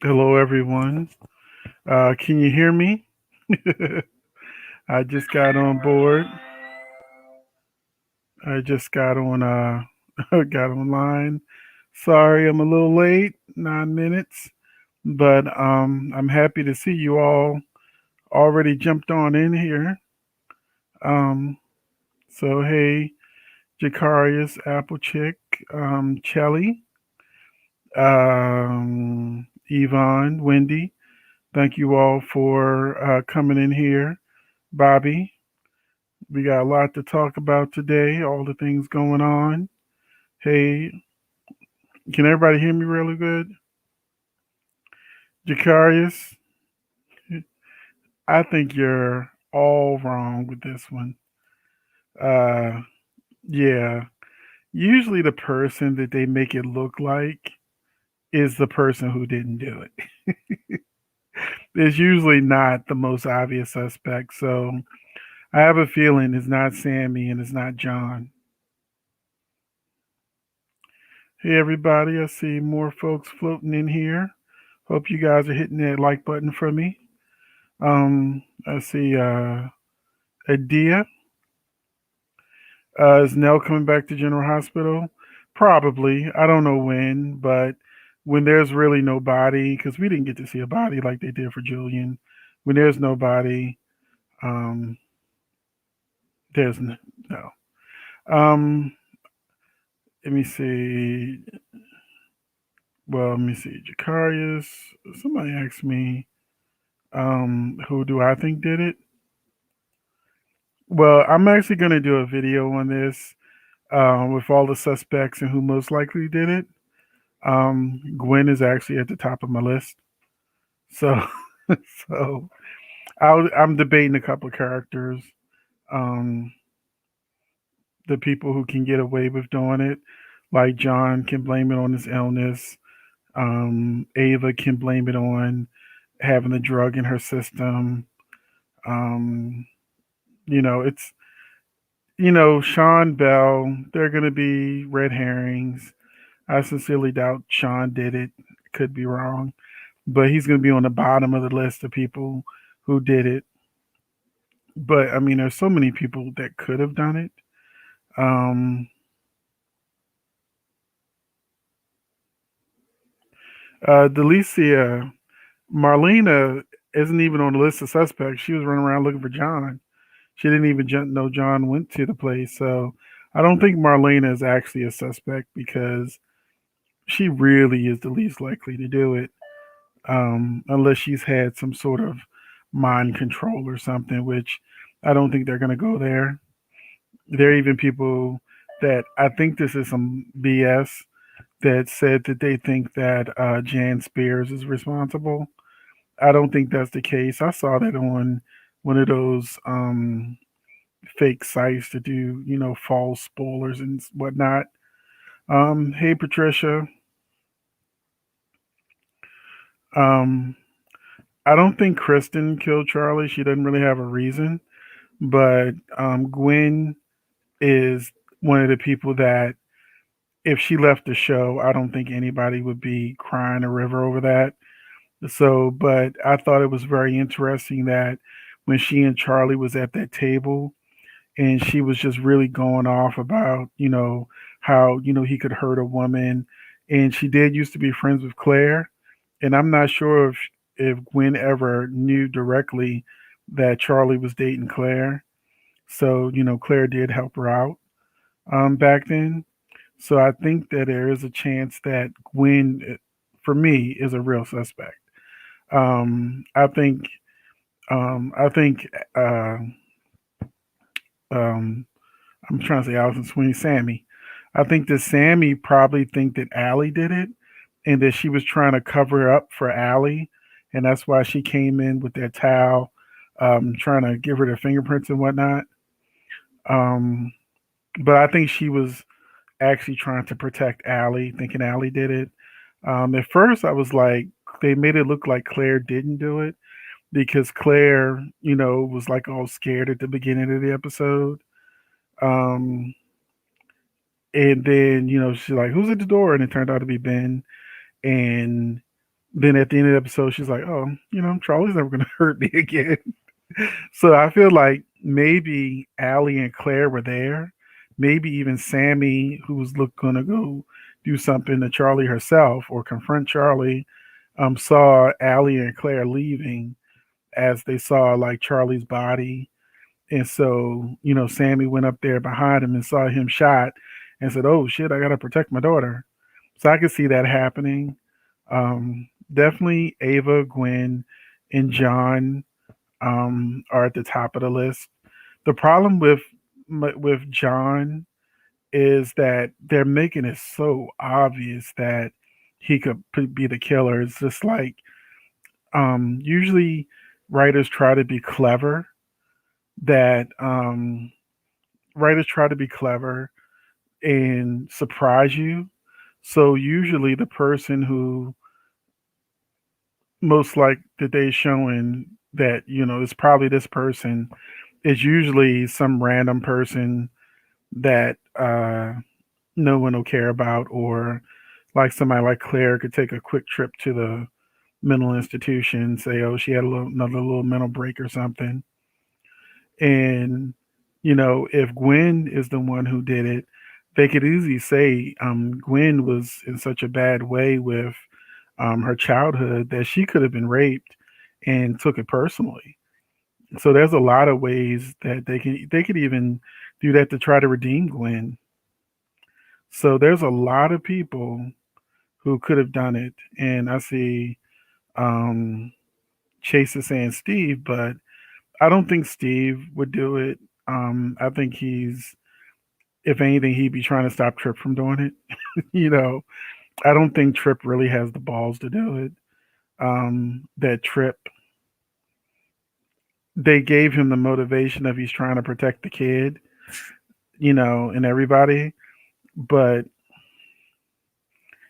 Hello, everyone. Can you hear me? I just got on board. I just got on. Got online. Sorry, I'm a little late. 9 minutes, but I'm happy to see you all already jumped on in here. Um, so hey, Jacarius, Apple Chick, Chelly, Yvonne, Wendy. Thank you all for coming in here. Bobby, we got a lot to talk about today, all the things going on. Hey, can everybody hear me really good? Jacarius, I think you're all wrong with this one. Uh, yeah, usually the person that they make it look like is the person who didn't do it. It's usually not the most obvious suspect. So I have a feeling it's not Sammy and it's not John. Hey, everybody, I see more folks floating in here. Hope you guys are hitting that like button for me. I see Adia. Is Nell coming back to General Hospital? Probably. I don't know when, but when there's really no body, because we didn't get to see a body like they did for Julian. When there's no body, um, there's no. Um, let me see. Well, let me see. Jacarius. Somebody asked me, who do I think did it? Well, I'm actually going to do a video on this with all the suspects and who most likely did it. Gwen is actually at the top of my list. So, so I'm debating a couple of characters. Um, the people who can get away with doing it, like John can blame it on his illness. Ava can blame it on having the drug in her system. Um, it's Sean Bell. They're going to be red herrings. I sincerely doubt Sean did it. Could be wrong, but he's going to be on the bottom of the list of people who did it. But I mean, there's so many people that could have done it. Um, Delicia, Marlena isn't even on the list of suspects. She was running around looking for John. She didn't even know John went to the place. So I don't think Marlena is actually a suspect because she really is the least likely to do it, unless she's had some sort of mind control or something, which I don't think they're going to go there. There are even people that I think this is some BS that said that they think that Jan Spears is responsible. I don't think that's the case. I saw that on one of those fake sites to do, false spoilers and whatnot. Hey, Patricia. Um, I don't think Kristen killed Charlie. She doesn't really have a reason. But Gwen is one of the people that, if she left the show, I don't think anybody would be crying a river over that. So, but I thought it was very interesting that when she and Charlie was at that table and she was just really going off about, how, he could hurt a woman. And she did used to be friends with Claire. And I'm not sure if Gwen ever knew directly that Charlie was dating Claire. So, Claire did help her out back then. So I think that there is a chance that Gwen, for me, is a real suspect. I think I think um, I'm trying to say Allison Sweeney, Sammy. I think that Sammy probably think that Allie did it, and that she was trying to cover up for Allie, and that's why she came in with that towel, trying to give her the fingerprints and whatnot. Um, but I think she was actually trying to protect Allie, thinking Allie did it. At first, I was like, they made it look like Claire didn't do it because Claire, was like all scared at the beginning of the episode. Um, and then, she's like, who's at the door? And it turned out to be Ben. And, Then at the end of the episode, she's like, "Oh, Charlie's never gonna hurt me again." So I feel like maybe Allie and Claire were there. Maybe even Sammy, who was gonna go do something to Charlie herself or confront Charlie, saw Allie and Claire leaving as they saw like Charlie's body. And so, Sammy went up there behind him and saw him shot and said, "Oh shit, I gotta protect my daughter." So I could see that happening. Definitely Ava, Gwen, and John are at the top of the list. The problem with John is that they're making it so obvious that he could be the killer. It's just like usually writers try to be clever. That writers try to be clever and surprise you. So usually the person who most like that they showing that is probably this person is usually some random person that no one will care about, or like somebody like Claire could take a quick trip to the mental institution, say, oh, she had another little mental break or something. And, if Gwen is the one who did it, they could easily say Gwen was in such a bad way with her childhood that she could have been raped and took it personally. So there's a lot of ways that they could even do that to try to redeem Gwen. So there's a lot of people who could have done it, and I see um, Chase is saying Steve, but I don't think Steve would do it. I think if anything, he'd be trying to stop Trip from doing it. I don't think Trip really has the balls to do it. That Trip, they gave him the motivation of he's trying to protect the kid, and everybody. But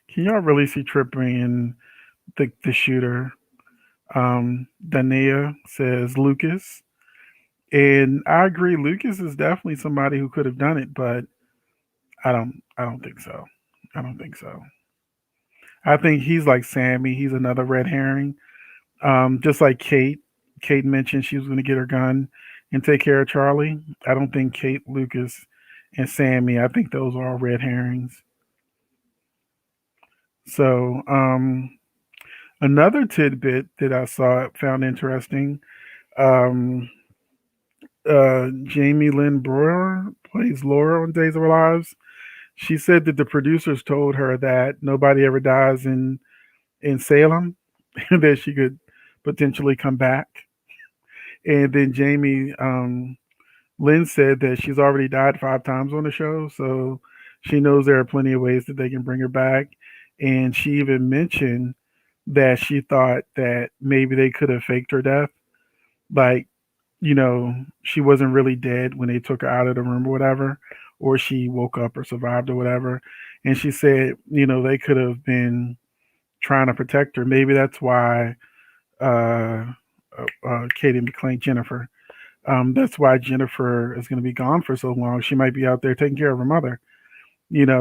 can y'all really see Trip bringing the shooter? Dania says Lucas, and I agree. Lucas is definitely somebody who could have done it, but I don't think so. I don't think so. I think he's like Sammy. He's another red herring. Just like Kate. Kate mentioned she was going to get her gun and take care of Charlie. I don't think Kate, Lucas, and Sammy. I think those are all red herrings. So another tidbit that I saw found interesting. Um, Jamie Lynn Brewer plays Laura on Days of Our Lives. She said that the producers told her that nobody ever dies in Salem, and that she could potentially come back. And then Jamie Lynn said that she's already died 5 times on the show, so she knows there are plenty of ways that they can bring her back. And she even mentioned that she thought that maybe they could have faked her death, like she wasn't really dead when they took her out of the room or whatever, or she woke up or survived or whatever. And she said, they could have been trying to protect her. Maybe that's why Katie McLean, Jennifer, that's why Jennifer is going to be gone for so long. She might be out there taking care of her mother,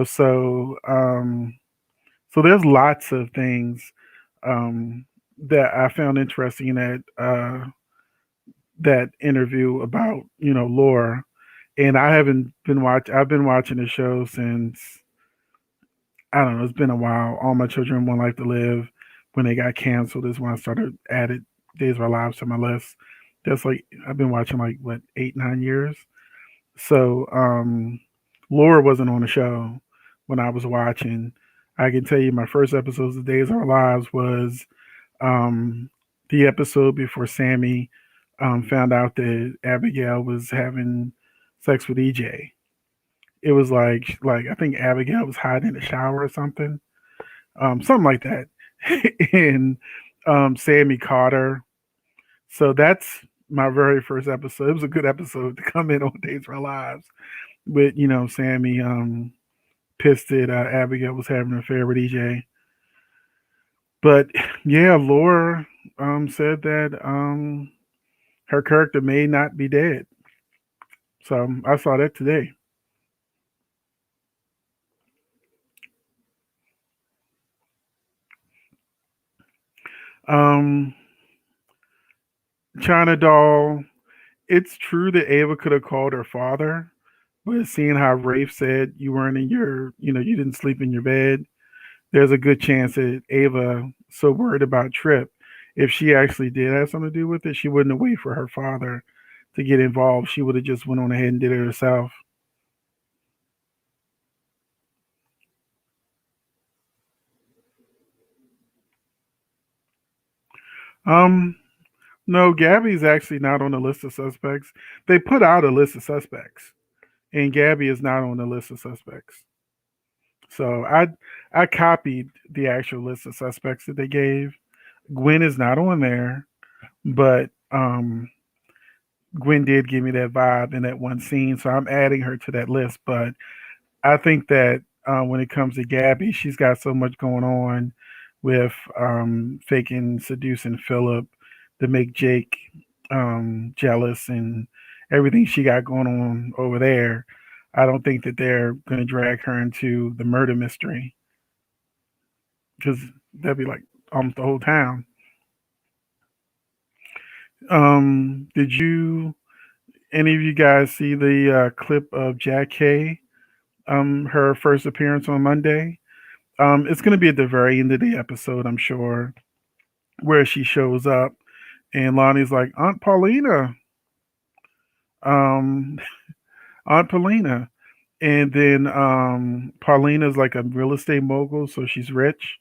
so there's lots of things um, that I found interesting in that interview about Laura. And I haven't been watch. I've been watching the show since I don't know. It's been a while. All My Children, One Life to Live. When they got canceled is when I started added Days of Our Lives to my list. That's like I've been watching like what 8 9 years. So Laura wasn't on the show when I was watching. I can tell you my first episodes of Days of Our Lives was um, the episode before Sammy found out that Abigail was having sex with EJ. It was like I think Abigail was hiding in the shower or something like that, and Sammy caught her. So that's my very first episode. It was a good episode to come in on Days of Our Lives with Sammy pissed that Abigail was having an affair with EJ. But yeah, Laura said that her character may not be dead. So I saw that today. Um, China Doll. It's true that Ava could have called her father, but seeing how Rafe said you weren't in your, you didn't sleep in your bed, there's a good chance that Ava, so worried about Trip, if she actually did have something to do with it, she wouldn't have waited for her father to get involved. She would have just went on ahead and did it herself. Um, no, Gabby's actually not on the list of suspects. They put out a list of suspects, and Gabby is not on the list of suspects. So I copied the actual list of suspects that they gave. Gwen is not on there, but Gwen did give me that vibe in that one scene, so I'm adding her to that list. But I think that when it comes to Gabby, she's got so much going on with faking seducing Philip to make Jake jealous and everything she got going on over there. I don't think that they're going to drag her into the murder mystery because that'd be like almost the whole town. Did you any of you guys see the clip of Jack Kay? Her first appearance on Monday. It's going to be at the very end of the episode, I'm sure, where she shows up and Lonnie's like, Aunt Paulina, um, Aunt Paulina. And then Paulina's like a real estate mogul, so she's rich.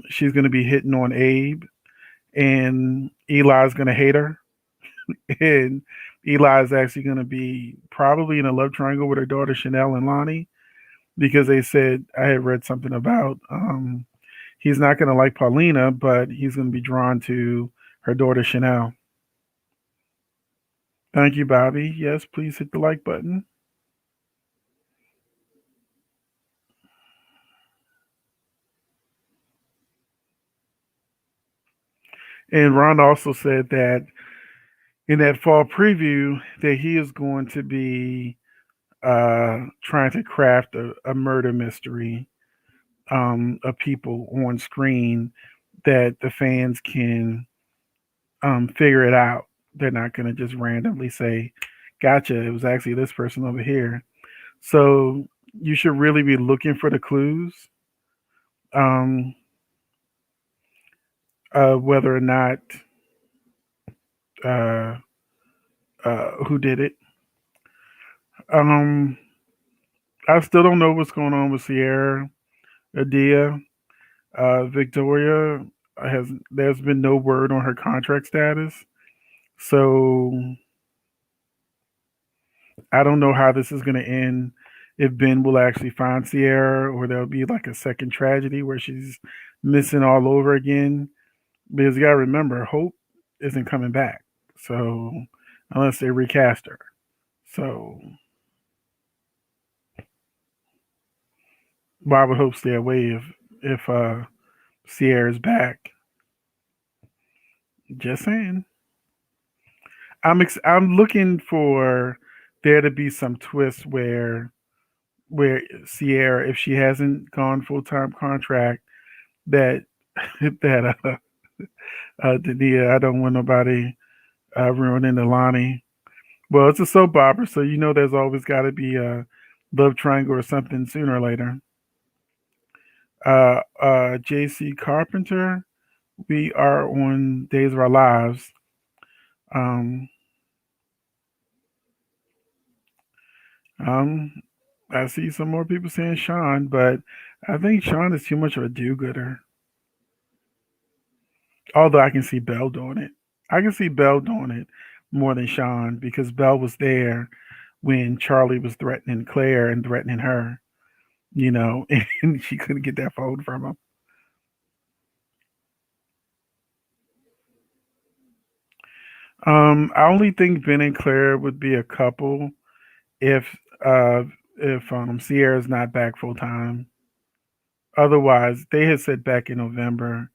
She's going to be hitting on Abe, and Eli's going to hate her. And Eli's actually going to be probably in a love triangle with her daughter Chanel and Lonnie because they said I had read something about he's not going to like Paulina, but he's going to be drawn to her daughter Chanel. Thank you, Bobby. Yes, please hit the like button. And Ron also said that in that fall preview that he is going to be trying to craft a murder mystery of people on screen that the fans can figure it out. They're not going to just randomly say, "Gotcha." It was actually this person over here. So you should really be looking for the clues, um, whether or not uh, who did it. Um, I still don't know what's going on with Sierra, Adia, Victoria. Has there's been no word on her contract status, so I don't know how this is going to end. If Ben will actually find Sierra, or there'll be like a second tragedy where she's missing all over again. Because you got to remember, Hope isn't coming back. So unless they recast her, so why would Hope stay away if Sierra's back? Just saying. I'm looking for there to be some twist where Sierra, if she hasn't gone full time contract, that that Dania, I don't want nobody ruining the Lonnie. Well, it's a soap opera, so you know there's always got to be a love triangle or something sooner or later. J.C. Carpenter, we are on Days of Our Lives. Um, um, I see some more people saying Sean, but I think Sean is too much of a do-gooder. Although I can see Belle doing it. I can see Belle doing it more than Sean because Belle was there when Charlie was threatening Claire and threatening her, and she couldn't get that phone from him. I only think Ben and Claire would be a couple if uh if Sierra's not back full time. Otherwise, they had said back in November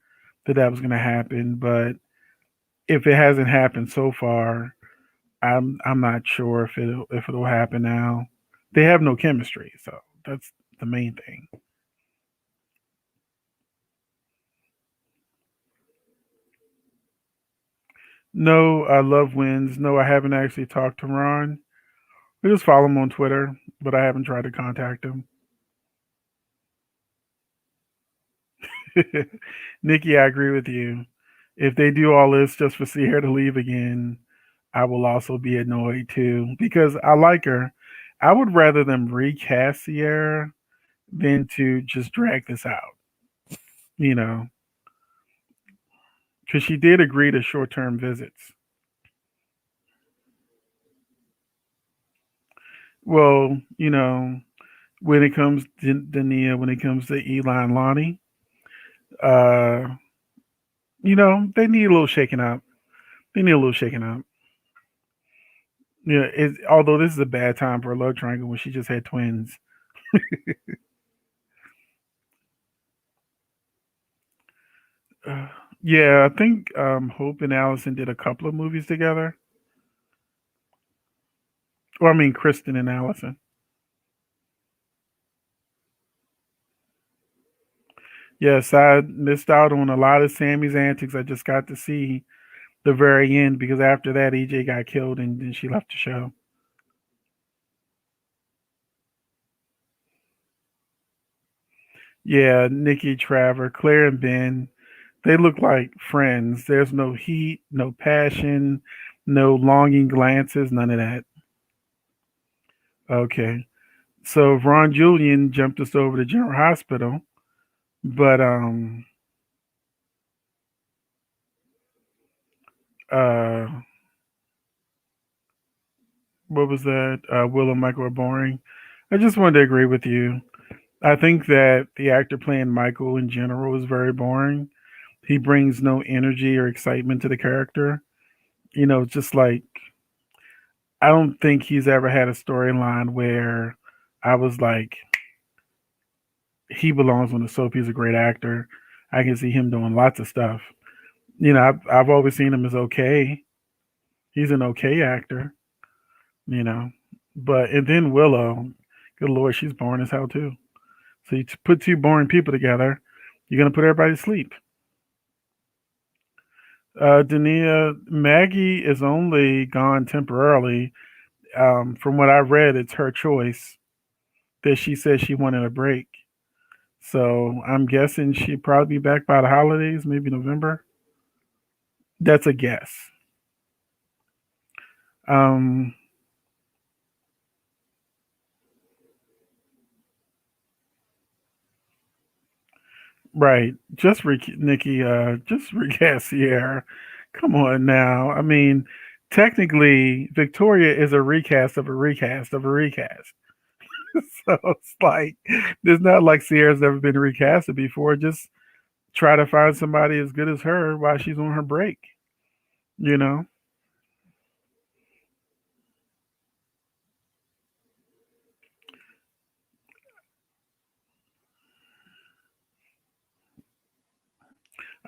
that that was going to happen, but if it hasn't happened so far, I'm not sure if it'll happen now. They have no chemistry, so that's the main thing. No, I love wins. No, I haven't actually talked to Ron. I just follow him on Twitter, but I haven't tried to contact him. Nikki, I agree with you. If they do all this just for Sierra to leave again, I will also be annoyed too because I like her. I would rather them recast Sierra than to just drag this out, you know, because she did agree to short term visits. Well, when it comes to Dania, when it comes to Eli and Lonnie, uh, they need a little shaking up. They need a little shaking up. Yeah, although this is a bad time for a love triangle when she just had twins. Uh, yeah, I think Hope and Allison did a couple of movies together. Or I mean, Kristen and Allison. Yes, I missed out on a lot of Sammy's antics. I just got to see the very end because after that, EJ got killed and then she left the show. Yeah, Nikki, Traver, Claire, and Ben, they look like friends. There's no heat, no passion, no longing glances, none of that. Okay. So Ron Julian jumped us over to General Hospital, but uh what was that? Will and Michael are boring. I just wanted to agree with you. I think that the actor playing Michael in general is very boring. He brings no energy or excitement to the character. Just like I don't think he's ever had a storyline where I was like, he belongs on the soap. He's a great actor. I can see him doing lots of stuff. I've always seen him as okay. He's an okay actor. You know, but and then Willow, good lord, she's boring as hell too. So you put two boring people together, you're gonna put everybody to sleep. Dania Maggie is only gone temporarily. From what I read, it's her choice that she said she wanted a break. So I'm guessing she'd probably be back by the holidays, maybe November. That's a guess. Um, right. Nikki. Just recast Sierra. Come on now. I mean, technically, Victoria is a recast of a recast of a recast. So it's like there's not like Sierra's never been recasted before. Just try to find somebody as good as her while she's on her break. You know.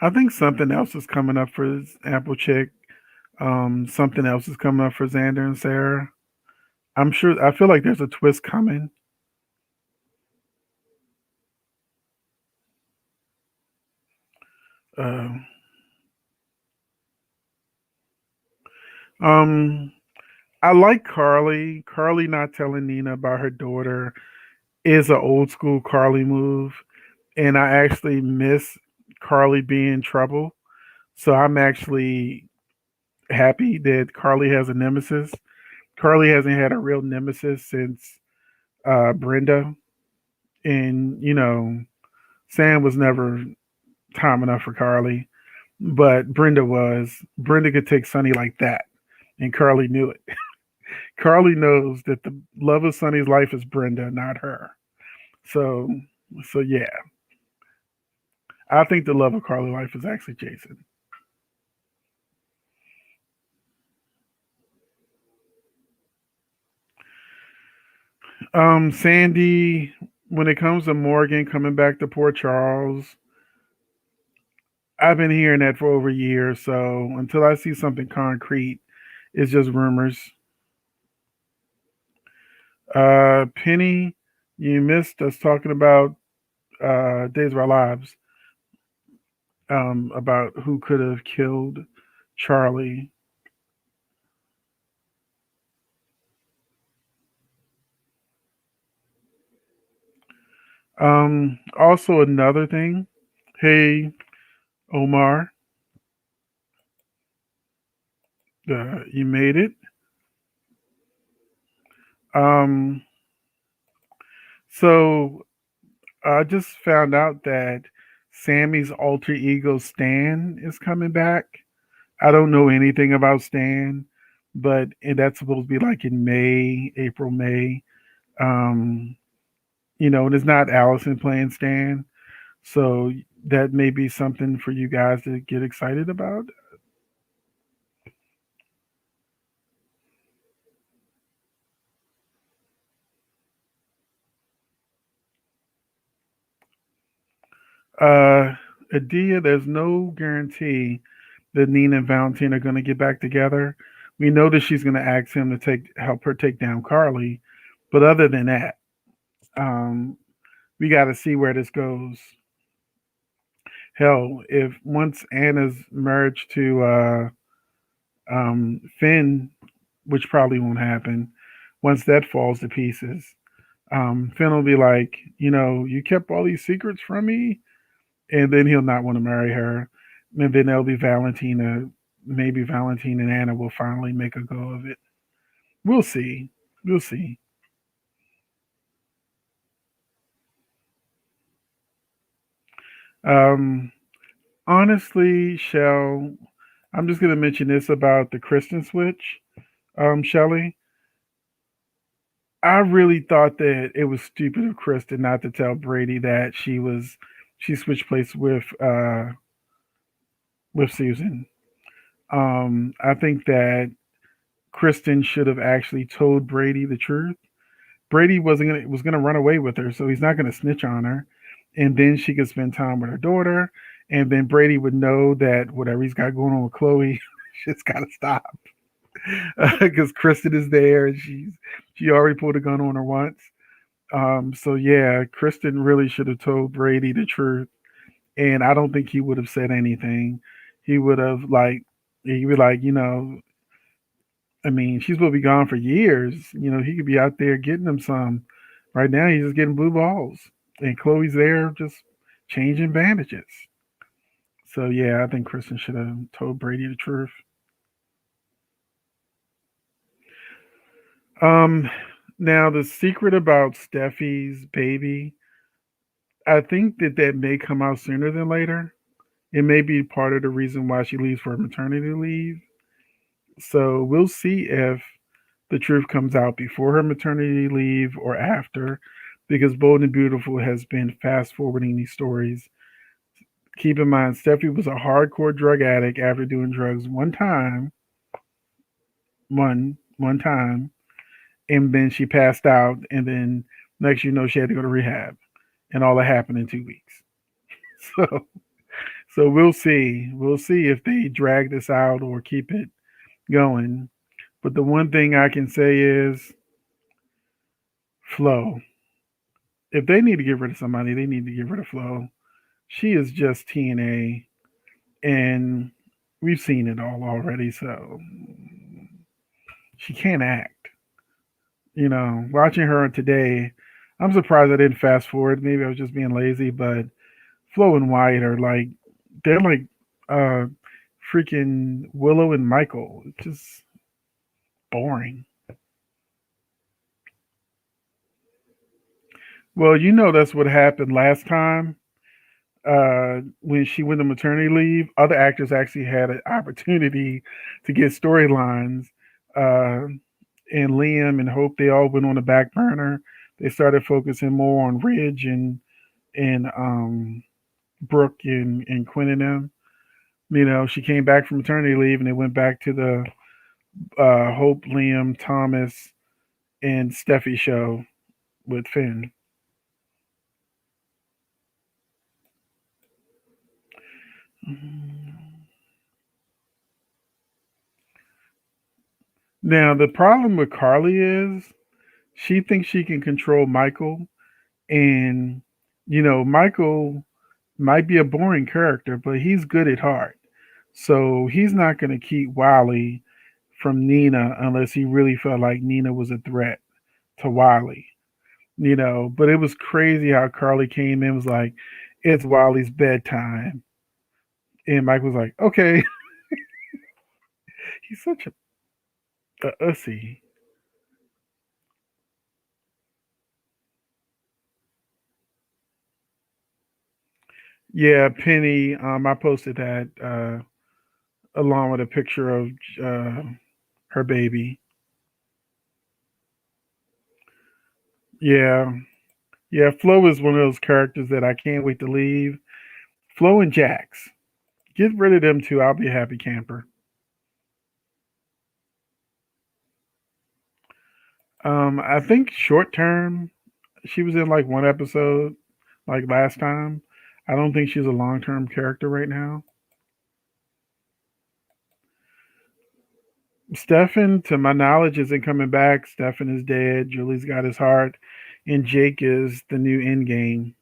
I think something else is coming up for Apple Chick. Something else is coming up for Xander and Sarah. I'm sure. I feel like there's a twist coming. Uh, um, I like Carly. Carly not telling Nina about her daughter is an old school Carly move, and I actually miss Carly being in trouble. So I'm actually happy that Carly has a nemesis. Carly hasn't had a real nemesis since Brenda, and Sam was never time enough for Carly, but Brenda was. Brenda could take Sonny like that, and Carly knew it. Carly knows that the love of Sonny's life is Brenda, not her. So, so yeah, I think the love of Carly's life is actually Jason. Sandy, when it comes to Morgan coming back to Port Charles, I've been hearing that for over years. So until I see something concrete, it's just rumors. Penny, you missed us talking about Days of Our Lives, about who could have killed Charlie. Also another thing. Hey, Omar, you made it. Um, so I just found out that Sammy's alter ego Stan is coming back. I don't know anything about Stan, but and that's supposed to be like in May, April, May. Um, and it's not Allison playing Stan, so that may be something for you guys to get excited about. Uh, Adia, there's no guarantee that Nina and Valentine are going to get back together. We know that she's going to ask him to help her take down Carly, but other than that, um, we got to see where this goes. Hell, if once Anna's marriage to Finn, which probably won't happen, once that falls to pieces, Finn will be like, you kept all these secrets from me, and then he'll not want to marry her, and then there'll be Valentina. Maybe Valentine and Anna will finally make a go of it. We'll see. We'll see. Um, Honestly, Shell, I'm just going to mention this about the Kristen switch. Shelly, I really thought that it was stupid of Kristen not to tell Brady that she switched places with Susan. I think that Kristen should have actually told Brady the truth. Brady was gonna run away with her, so he's not gonna snitch on her, and then she could spend time with her daughter, and then Brady would know that whatever he's got going on with Chloe, it's got to stop because Kristen is there and she already pulled a gun on her once. So yeah, Kristen really should have told Brady the truth, and I don't think he would have said anything. He would have he would like, I mean, she's supposed to be gone for years. He could be out there getting them some. Right now, he's just getting blue balls, and Chloe's there just changing bandages. So yeah, I think Kristen should have told Brady the truth. Um, Now the secret about Steffi's baby, I think that may come out sooner than later. It may be part of the reason why she leaves for maternity leave. So we'll see if the truth comes out before her maternity leave or after, because Bold and Beautiful has been fast forwarding these stories. Keep in mind, Steffi was a hardcore drug addict after doing drugs one time, and then she passed out, and then next she had to go to rehab, and all that happened in 2 weeks. So, so we'll see. We'll see if they drag this out or keep it going. But the one thing I can say is Flo. If they need to get rid of somebody, they need to get rid of Flo. She is just TNA, and we've seen it all already. So she can't act. Watching her today, I'm surprised I didn't fast forward. Maybe I was just being lazy, but Flo and Wyatt are they're like uh freaking Willow and Michael. It's just boring. Well, that's what happened last time. When she went on maternity leave, other actors actually had an opportunity to get storylines. Uh, and Liam and Hope, they all went on the back burner. They started focusing more on Ridge and Brooke and Quinn and them. She came back from maternity leave and they went back to the Hope, Liam, Thomas, and Steffi show with Finn. Now the problem with Carly is she thinks she can control Michael, and Michael might be a boring character, but he's good at heart. So he's not going to keep Wiley from Nina unless he really felt like Nina was a threat to Wiley. But it was crazy how Carly came in and was like, it's Wiley's bedtime. And Mike was like, okay. He's such a ussy. Yeah, Penny, I posted that along with a picture of uh, her baby. Yeah. Yeah, Flo is one of those characters that I can't wait to leave. Flo and Jax. Get rid of them two. I'll be a happy camper. I think short term, she was in like one episode, like last time. I don't think she's a long term character right now. Stefan, to my knowledge, isn't coming back. Stefan is dead. Julie's got his heart, and Jake is the new end game.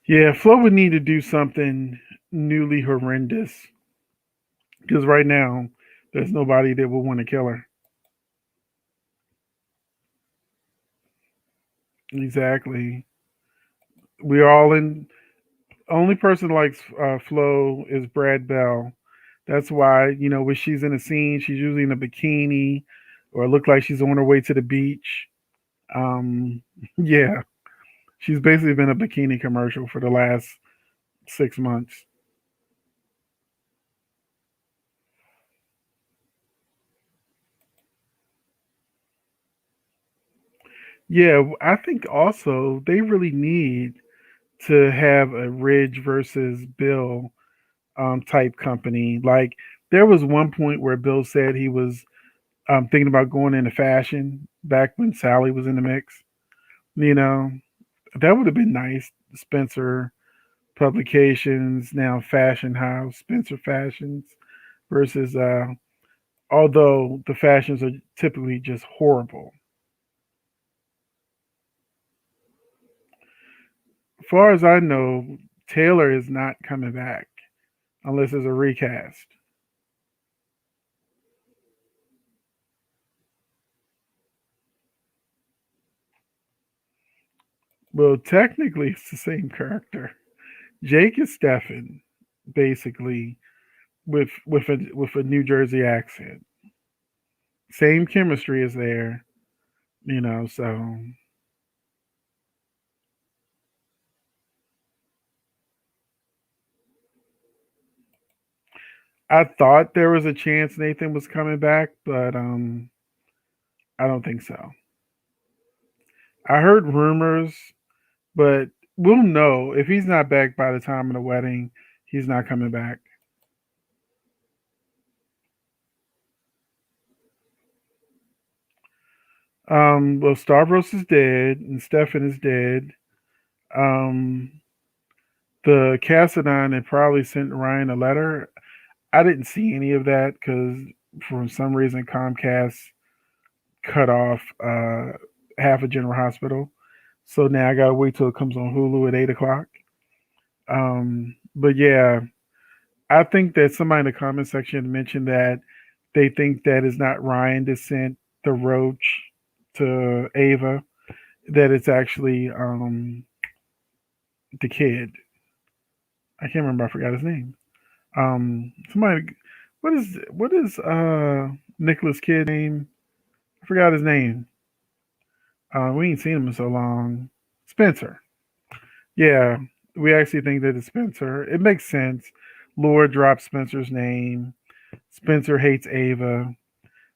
Yeah, Flo would need to do something newly horrendous because right now there's nobody that will want to kill her. Exactly. We're all in. Only person likes Flo is Brad Bell. That's why when she's in a scene, she's usually in a bikini or look like she's on her way to the beach. Um, yeah, she's basically been a bikini commercial for the last 6 months. Yeah, I think also they really need to have a Ridge versus Bill type company. Like there was one point where Bill said he was thinking about going into fashion back when Sally was in the mix. You know, that would have been nice. Spencer Publications, now Fashion House, Spencer Fashions versus, although the fashions are typically just horrible. As far as I know, Taylor is not coming back unless it's a recast. Well, technically, it's the same character. Jake is Stefan, basically, with a New Jersey accent. Same chemistry is there, So I thought there was a chance Nathan was coming back, but I don't think so. I heard rumors, but we'll know if he's not back by the time of the wedding. He's not coming back. Well, Stavros is dead and Stefan is dead. Um, the Cassadine had probably sent Ryan a letter. I didn't see any of that because for some reason Comcast cut off half of General Hospital. So now I gotta wait till it comes on Hulu at 8 o'clock. But yeah, I think that somebody in the comment section mentioned that they think that it's not Ryan that sent the roach to Ava, that it's actually the kid. I can't remember. I forgot his name. Somebody. What is Nicholas' kid name? I forgot his name. We ain't seen him in so long. Spencer. Yeah, we actually think that it's Spencer. It makes sense. Laura dropped Spencer's name. Spencer hates Ava.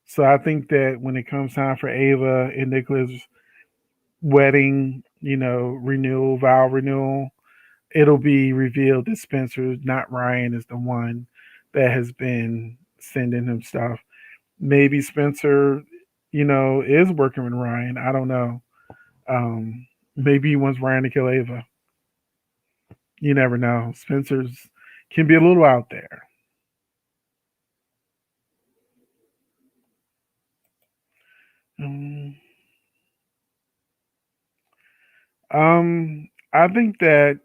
So I think that when it comes time for Ava and Nicholas' wedding, renewal, vow renewal, it'll be revealed that Spencer, not Ryan, is the one that has been sending him stuff. Maybe Spencer, is working with Ryan. I don't know. Maybe he wants Ryan to kill Ava. You never know. Spencer's can be a little out there. Um, I think that,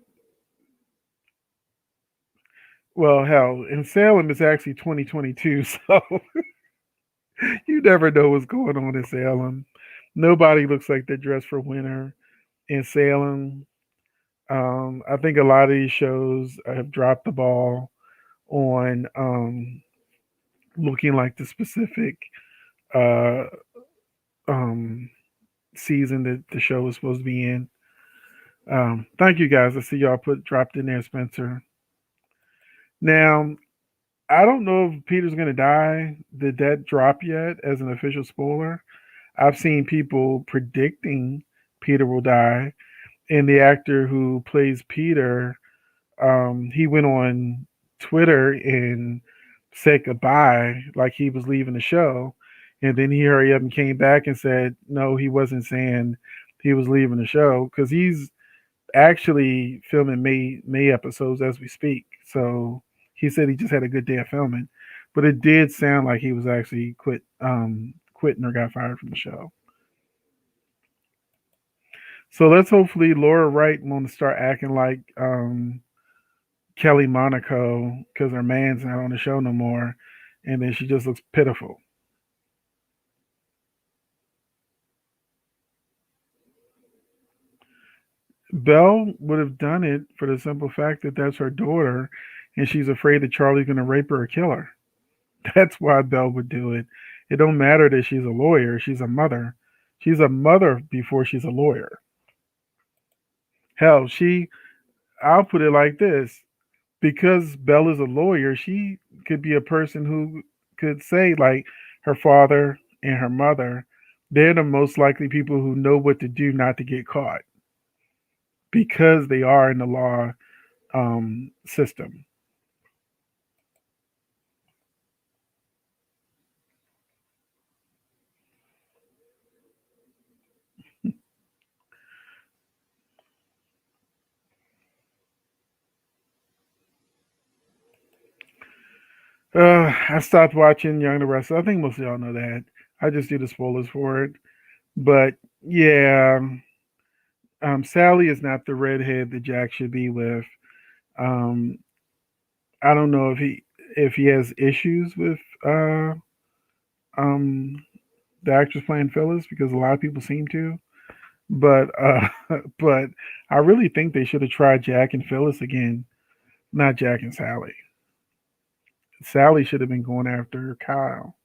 well, hell, in Salem it's actually 2022, so you never know what's going on in Salem. Nobody looks like they're dressed for winter in Salem. I think a lot of these shows have dropped the ball on looking like the specific uh, um, season that the show was supposed to be in. Thank you guys. I see y'all put dropped in there, Spencer. Now, I don't know if Peter's gonna die. Did that drop yet as an official spoiler? I've seen people predicting Peter will die, and the actor who plays Peter, he went on Twitter and said goodbye, like he was leaving the show, and then he hurried up and came back and said no, he wasn't saying he was leaving the show because he's actually filming May episodes as we speak. So he said he just had a good day of filming, but it did sound like he was actually quitting or got fired from the show. So let's hopefully Laura Wright won't start acting like Kelly Monaco because her man's not on the show no more, and then she just looks pitiful. Belle would have done it for the simple fact that that's her daughter, and she's afraid that Charlie's going to rape her or kill her. That's why Belle would do it. It don't matter that she's a lawyer; she's a mother. She's a mother before she's a lawyer. Hell, she. I'll put it like this: because Belle is a lawyer, she could be a person who could say like her father and her mother. They're the most likely people who know what to do not to get caught because they are in the law system. I stopped watching Young and the Restless. I think most of y'all know that. I just do the spoilers for it. But yeah, Sally is not the redhead that Jack should be with. Um, I don't know if he has issues with um, the actress playing Phyllis because a lot of people seem to. But but I really think they should have tried Jack and Phyllis again, not Jack and Sally. Sally should have been going after Kyle.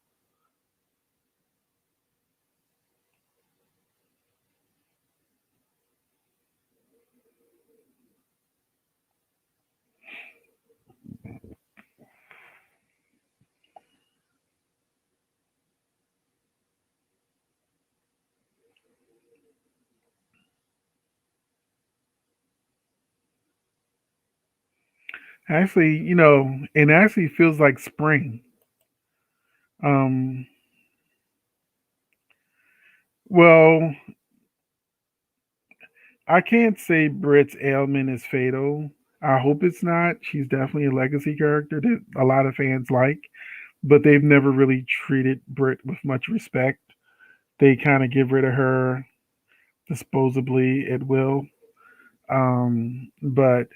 Actually, it actually feels like spring. Um, well, I can't say Britt's ailment is fatal. I hope it's not. She's definitely a legacy character that a lot of fans like, but they've never really treated Britt with much respect. They kind of give rid of her disposably at will. But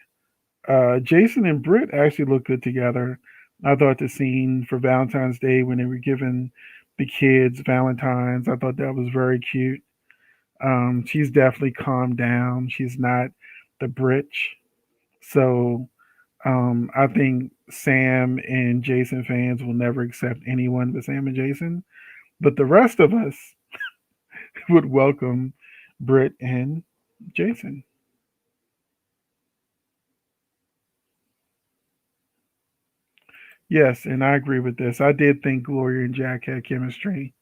Jason and Britt actually look good together. I thought the scene for Valentine's Day when they were giving the kids Valentines, I thought that was very cute. She's definitely calmed down. She's not the britch. So I think Sam and Jason fans will never accept anyone but Sam and Jason. But the rest of us would welcome Britt and Jason. Yes, and I agree with this. I did think Gloria and Jack had chemistry,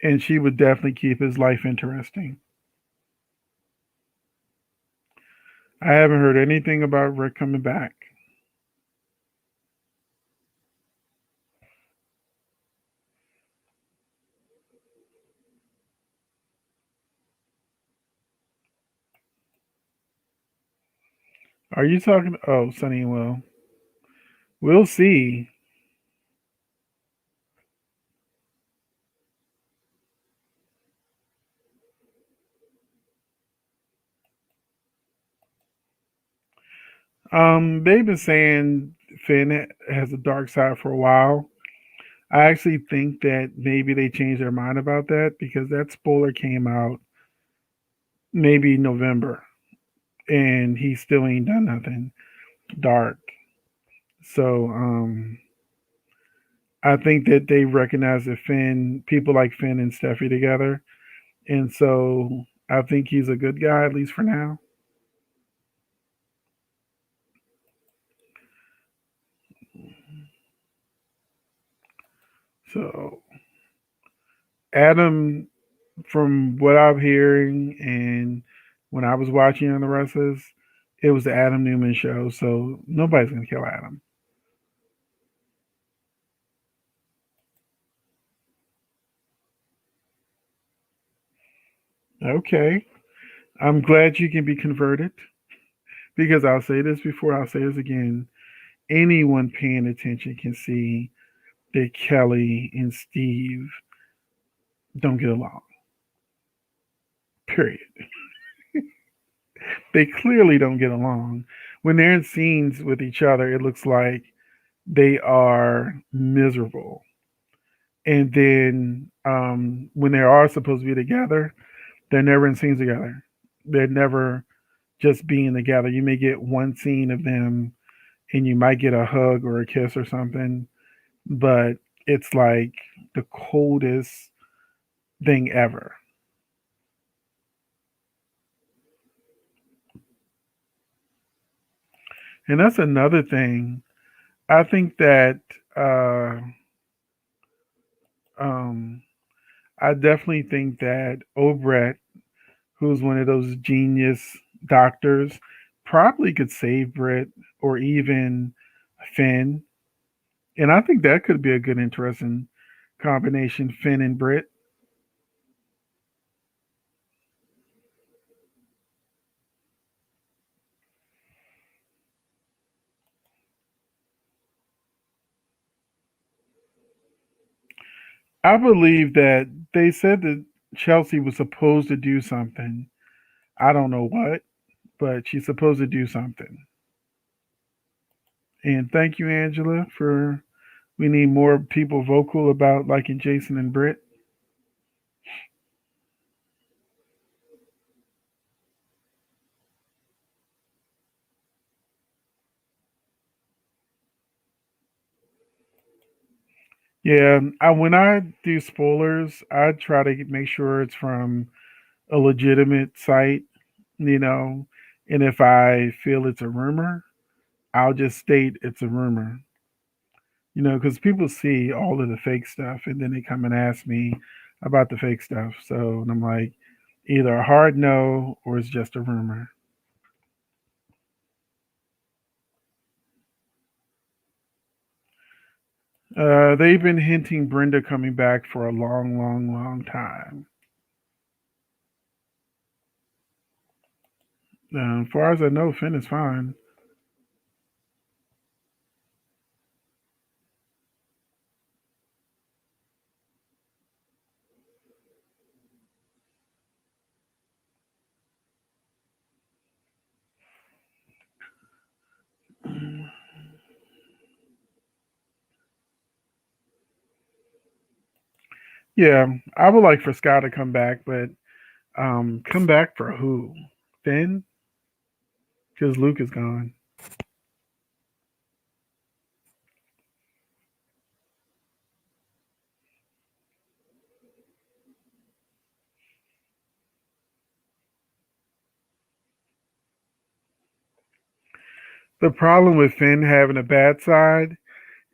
and she would definitely keep his life interesting. I haven't heard anything about Rick coming back. Are you talking? Oh, Sunny and Will. We'll see. They've been saying Finn has a dark side for a while. I actually think that maybe they changed their mind about that because that spoiler came out maybe November and he still ain't done nothing dark. So I think that they recognize that Finn, people like Finn and Steffi together, and so I think he's a good guy at least for now. So Adam, from what I'm hearing and when I was watching on the rest of this, it was the Adam Newman show. So nobody's gonna kill Adam. Okay, I'm glad you can be converted because I'll say this before, I'll say this again. Anyone paying attention can see that Kelly and Steve don't get along. Period. They clearly don't get along. When they're in scenes with each other, it looks like they are miserable. And then when they are supposed to be together, they're never in scenes together. They're never just being together. You may get one scene of them and you might get a hug or a kiss or something, but it's like the coldest thing ever. And that's another thing. I think that uh, um, I definitely think that Obret, who's one of those genius doctors, probably could save Brit or even Finn. And I think that could be a good, interesting combination, Finn and Brit. I believe that they said that Chelsea was supposed to do something. I don't know what, but she's supposed to do something. And thank you, Angela, for we need more people vocal about liking Jason and Brit. Yeah, when I do spoilers, I try to make sure it's from a legitimate site, you know. And if I feel it's a rumor, I'll just state it's a rumor, because people see all of the fake stuff and then they come and ask me about the fake stuff. So, and I'm like, either a hard no or it's just a rumor. They've been hinting Brenda coming back for a long, long, long time. As far as I know, Finn is fine. Yeah, I would like for Scott to come back, but come back for who? Finn? Because Luke is gone. The problem with Finn having a bad side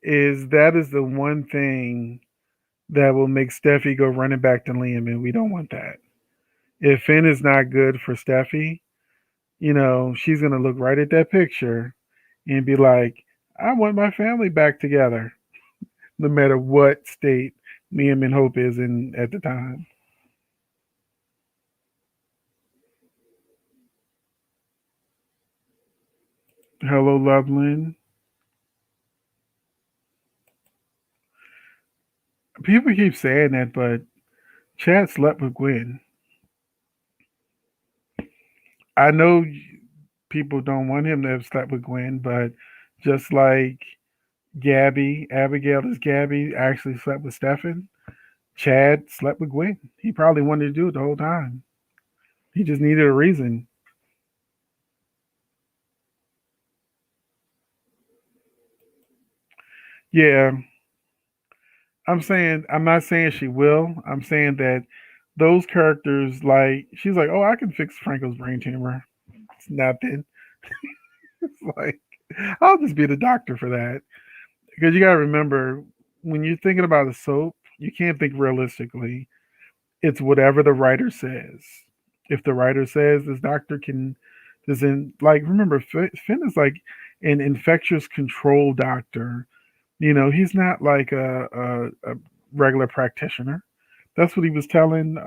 is that is the one thing that will make Steffi go running back to Liam, and we don't want that. If Finn is not good for Steffi, she's gonna look right at that picture and be like, "I want my family back together," no matter what state Liam and Hope is in at the time. Hello, Loveland. People keep saying that, but Chad slept with Gwen. I know people don't want him to have slept with Gwen, but just like Gabby, Abigail is Gabby, actually slept with Stefan. Chad slept with Gwen. He probably wanted to do it the whole time. He just needed a reason. Yeah, I'm not saying she will. I'm saying that those characters, like she's like, oh, I can fix Franco's brain tumor. It's nothing. It's like I'll just be the doctor for that. Because you gotta remember when you're thinking about a soap, you can't think realistically. It's whatever the writer says. If the writer says this doctor can, doesn't like remember Finn is like an infectious control doctor. You know, he's not like a regular practitioner. That's what he was telling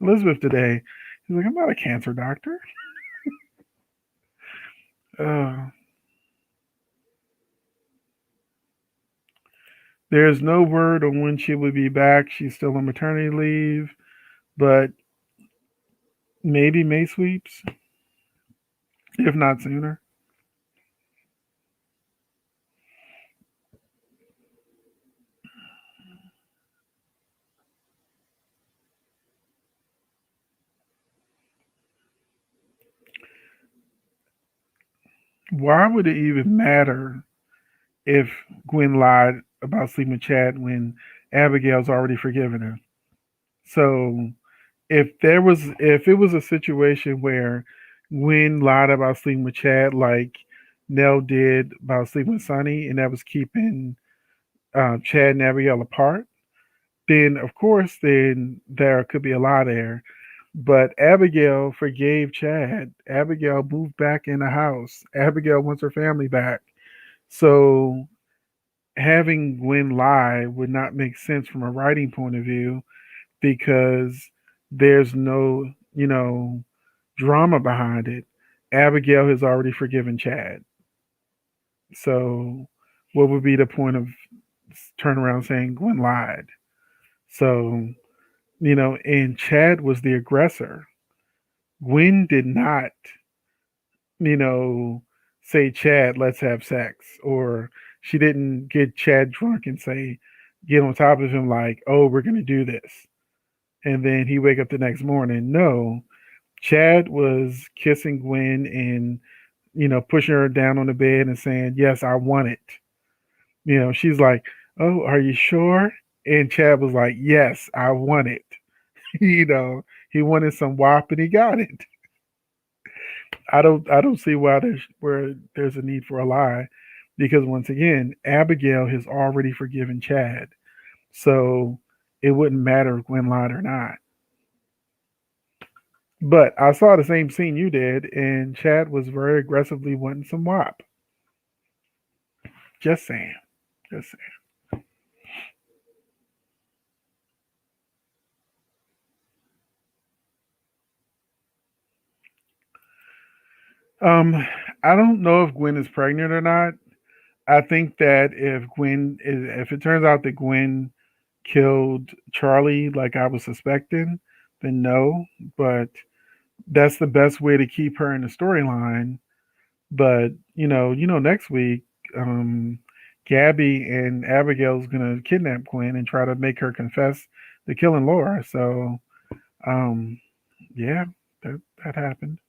Elizabeth today. He's like, I'm not a cancer doctor. Uh, there's no word on when she will be back. She's still on maternity leave, but maybe May sweeps, if not sooner. Why would it even matter if Gwen lied about sleeping with Chad when Abigail's already forgiven her? So if it was a situation where Gwen lied about sleeping with Chad like Nell did about sleeping with Sonny, and that was keeping Chad and Abigail apart, then of course then there could be a lie there. But Abigail forgave Chad. Abigail moved back in the house. Abigail wants her family back. So having Gwen lie would not make sense from a writing point of view because there's no, drama behind it. Abigail has already forgiven Chad. So what would be the point of turn around saying Gwen lied? So, and Chad was the aggressor. Gwen did not, you know, say, Chad, let's have sex. Or she didn't get Chad drunk and say, get on top of him like, oh, we're going to do this. And then he wake up the next morning. No, Chad was kissing Gwen and, pushing her down on the bed and saying, yes, I want it. She's like, oh, are you sure? And Chad was like, yes, I want it. He wanted some WAP and he got it. I don't see where there's a need for a lie because once again, Abigail has already forgiven Chad. So it wouldn't matter if Gwen lied or not. But I saw the same scene you did, and Chad was very aggressively wanting some WAP. Just saying. Just saying. I don't know if Gwen is pregnant or not. I think that if it turns out that Gwen killed Charlie like I was suspecting, then no. But that's the best way to keep her in the storyline. But next week, um, Gabby and Abigail's gonna kidnap Gwen and try to make her confess to killing Laura. So, um, yeah, that happened.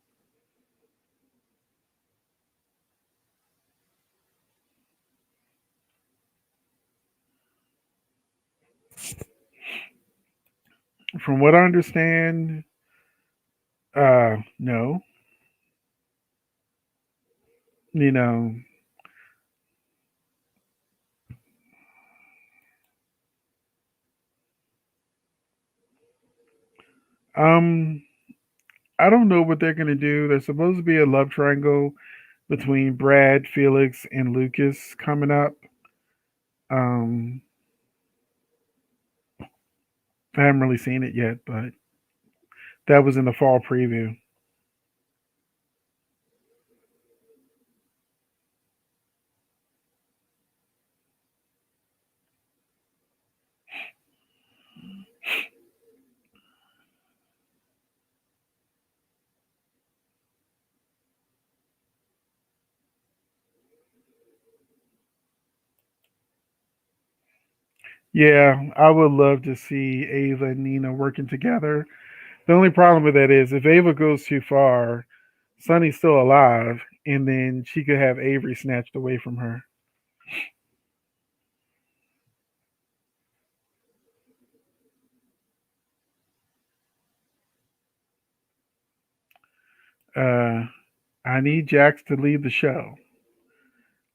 From what I understand, no, you know, um, I don't know what they're gonna do. There's supposed to be a love triangle between Brad, Felix, and Lucas coming up. Um, I haven't really seen it yet, but that was in the fall preview. Yeah, I would love to see Ava and Nina working together. The only problem with that is if Ava goes too far, Sunny's still alive, and then she could have Avery snatched away from her. Uh, I need Jax to leave the show.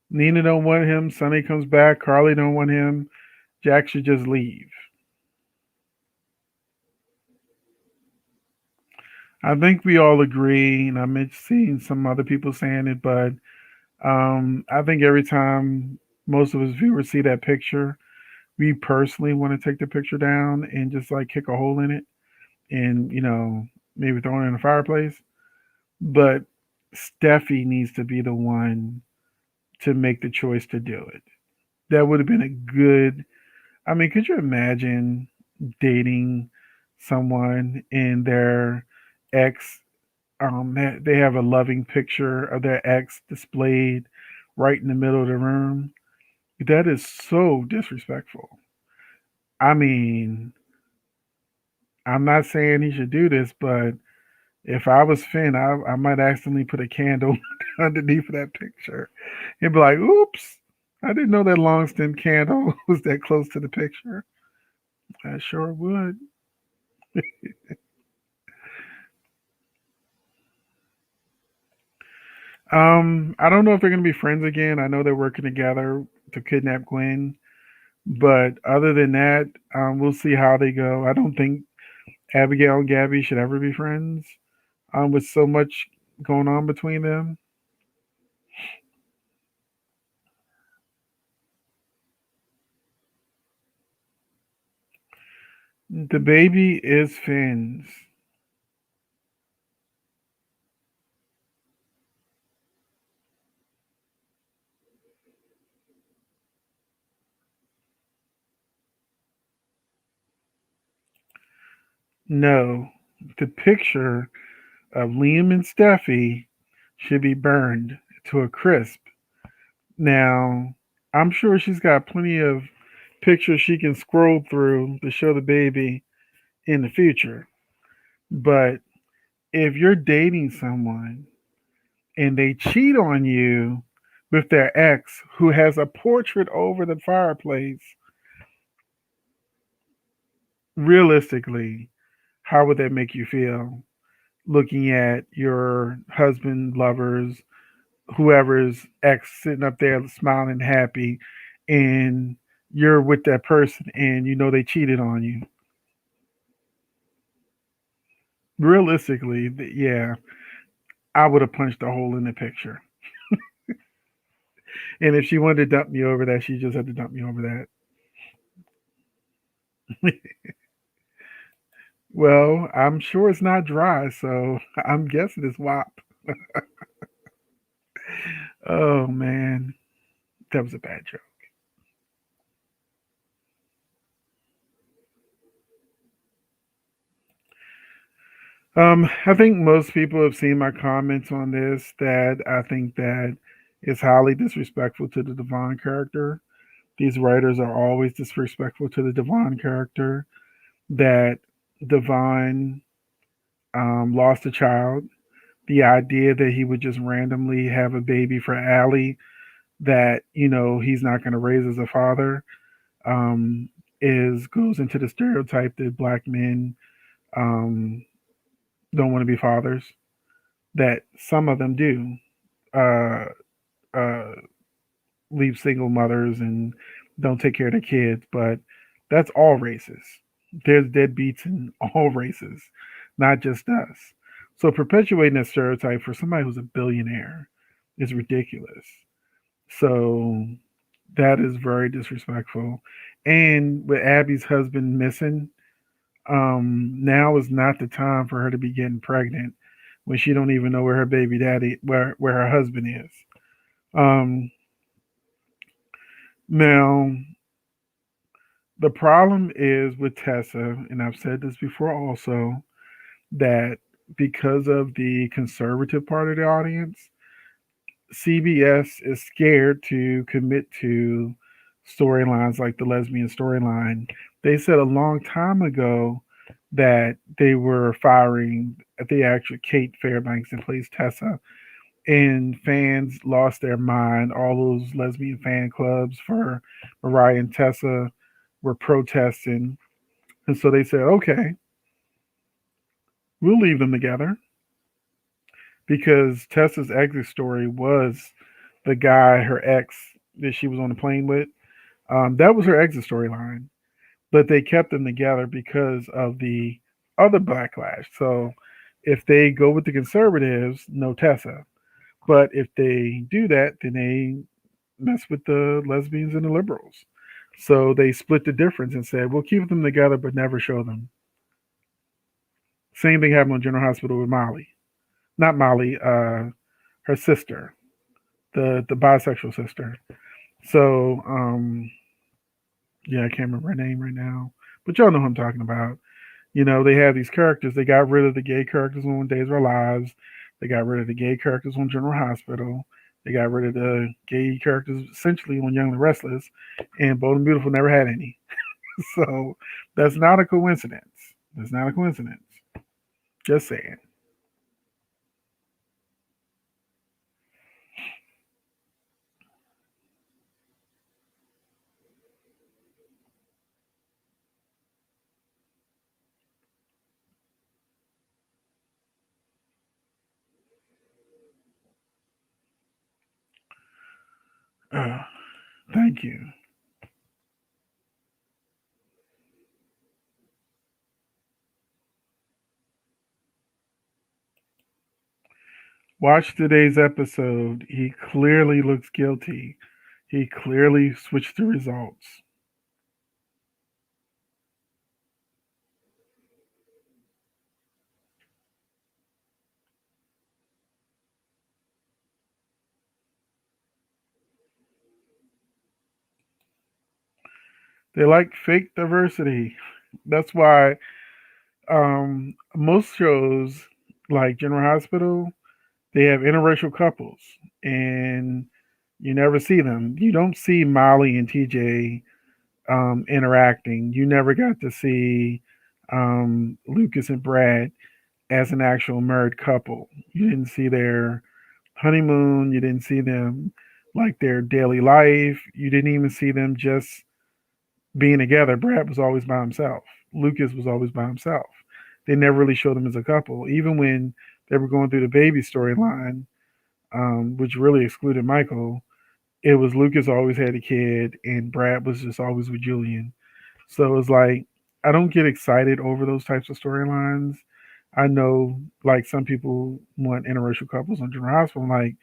Nina don't want him. Sunny comes back. Carly don't want him. Jax should just leave. I think we all agree, and I'm seeing some other people saying it, but I think every time most of us viewers see that picture, we personally want to take the picture down and just like kick a hole in it and, maybe throw it in the fireplace. But Steffi needs to be the one to make the choice to do it. That would have been a good. I mean, could you imagine dating someone and their ex? They have a loving picture of their ex displayed right in the middle of the room. That is so disrespectful. I mean, I'm not saying he should do this, but if I was Finn, I might accidentally put a candle underneath that picture and be like, oops, I didn't know that long stem candle was that close to the picture. I sure would. I don't know if they're going to be friends again. I know they're working together to kidnap Gwen, but other than that, we'll see how they go. I don't think Abigail and Gabby should ever be friends. With so much going on between them, the baby is Finn's. No, the picture of Liam and Steffi should be burned to a crisp. Now, I'm sure she's got plenty of pictures she can scroll through to show the baby in the future. But if you're dating someone and they cheat on you with their ex who has a portrait over the fireplace, realistically, how would that make you feel? Looking at your husband, lovers, whoever's ex sitting up there smiling happy, and you're with that person and you know they cheated on you. Realistically, yeah, I would have punched a hole in the picture. And if she wanted to dump me over that, she just had to dump me over that. Well, I'm sure it's not dry, so I'm guessing it's WAP. Oh man, that was a bad joke. I think most people have seen my comments on this. That I think that is highly disrespectful to the Devon character. These writers are always disrespectful to the Devon character. That Devon lost a child. The idea that he would just randomly have a baby for Allie that he's not going to raise as a father um, is goes into the stereotype that black men um, don't want to be fathers. That some of them do. Uh, uh, Leave single mothers and don't take care of their kids, but that's all races. There's deadbeats in all races, not just us. So perpetuating that stereotype for somebody who's a billionaire is ridiculous. So that is very disrespectful. And with Abby's husband missing, now is not the time for her to be getting pregnant when she don't even know where her baby daddy, where her husband is. Um, Now the problem is with Tessa, and I've said this before also, that because of the conservative part of the audience, CBS is scared to commit to storylines like the lesbian storyline. They said a long time ago that they were firing the actress Kate Fairbanks that plays Tessa, and fans lost their mind. All those lesbian fan clubs for Mariah and Tessa were protesting, and so they said, "Okay, we'll leave them together," because Tessa's exit story was the guy, her ex, that she was on the plane with. That was her exit storyline, but they kept them together because of the other backlash. So if they go with the conservatives, no Tessa. But if they do that, then they mess with the lesbians and the liberals. So they split the difference and said, we'll keep them together but never show them. Same thing happened on General Hospital with Molly. Not Molly, her sister, the bisexual sister. So, yeah, I can't remember her name right now. But y'all know who I'm talking about. They have these characters. They got rid of the gay characters on Days of Our Lives. They got rid of the gay characters on General Hospital. They got rid of the gay characters essentially on Young and the Restless. And Bold and Beautiful never had any. So that's not a coincidence. That's not a coincidence. Just saying. Uh, thank you. Watch today's episode. He clearly looks guilty. He clearly switched the results. They like fake diversity. That's why most shows like General Hospital, they have interracial couples, and you never see them. You don't see Molly and TJ interacting. You never got to see Lucas and Brad as an actual married couple. You didn't see their honeymoon. You didn't see them like their daily life. You didn't even see them just being together. Brad was always by himself. Lucas was always by himself. They never really showed them as a couple. Even when they were going through the baby storyline, which really excluded Michael, it was Lucas always had a kid and Brad was just always with Julian. So it was like, I don't get excited over those types of storylines. I know, like, some people want interracial couples on General Hospital. I'm like,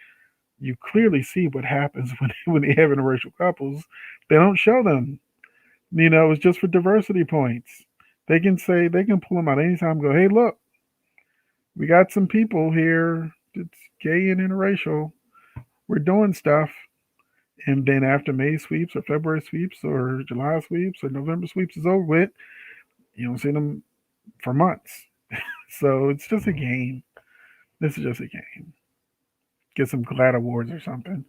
you clearly see what happens when they have interracial couples. They don't show them. It's just for diversity points. They can pull them out anytime and go, hey, look, we got some people here that's gay and interracial. We're doing stuff. And then after May sweeps or February sweeps or July sweeps or November sweeps is over with, you don't see them for months. So it's just a game. This is just a game. Get some GLAD awards or something.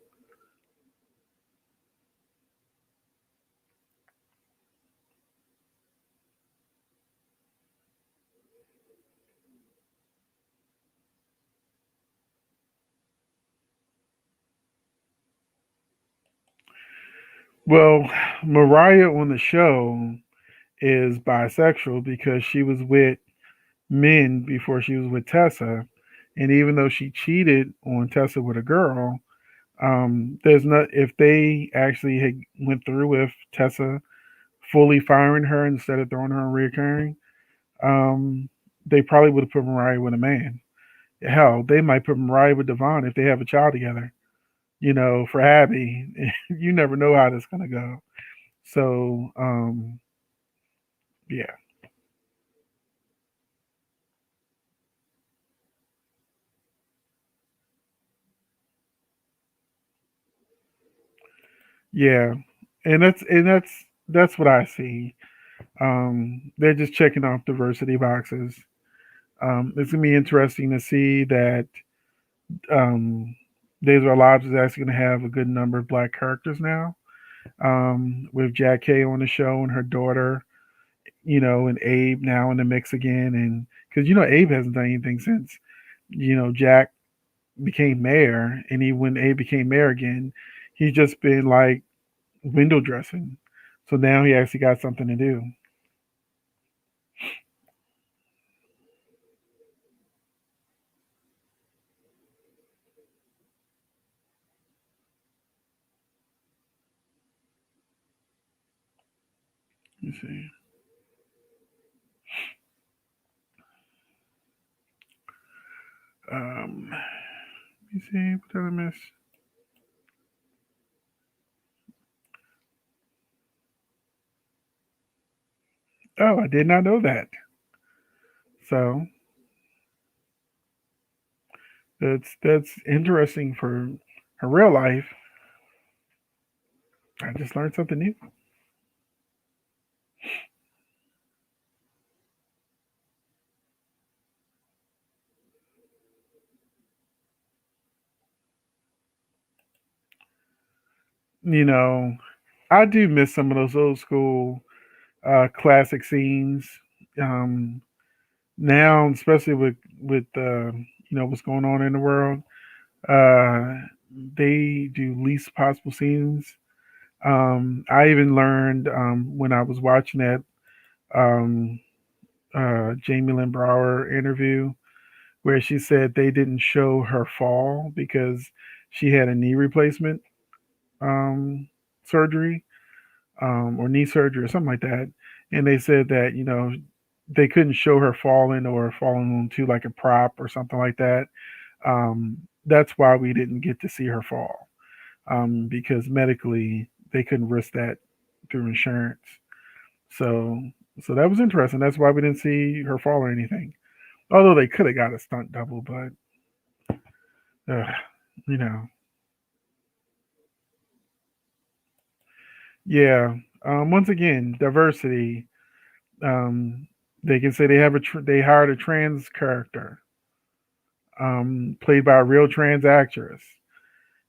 Well, Mariah on the show is bisexual because she was with men before she was with Tessa. And even though she cheated on Tessa with a girl, there's not if they actually had went through with Tessa fully firing her instead of throwing her on reoccurring, they probably would have put Mariah with a man. Hell, they might put Mariah with Devon if they have a child together. For Abby, you never know how this gonna go. So, yeah, yeah, and that's what I see. They're just checking off diversity boxes. It's gonna be interesting to see that um, Days of Our Lives is actually gonna have a good number of black characters now. with Jack Kay on the show and her daughter, and Abe now in the mix again. And because, Abe hasn't done anything since, Jack became mayor. And he, when Abe became mayor again, he's just been like window dressing. So now he actually got something to do. You see. Um, you see, what did I miss? Oh, I did not know that. So that's interesting for her real life. I just learned something new. You know, I do miss some of those old school classic scenes. Um, Now, especially with what's going on in the world, uh, they do least possible scenes. I even learned when I was watching that um, Jamie Lynn Brower interview where she said they didn't show her fall because she had a knee replacement um, surgery, or knee surgery or something like that. And they said that, they couldn't show her falling or falling onto like a prop or something like that. That's why we didn't get to see her fall, because medically they couldn't risk that through insurance. So, so that was interesting. That's why we didn't see her fall or anything. Although they could have got a stunt double, but uh, you know, yeah. Once again, diversity. Um, they can say they hired a trans character, played by a real trans actress,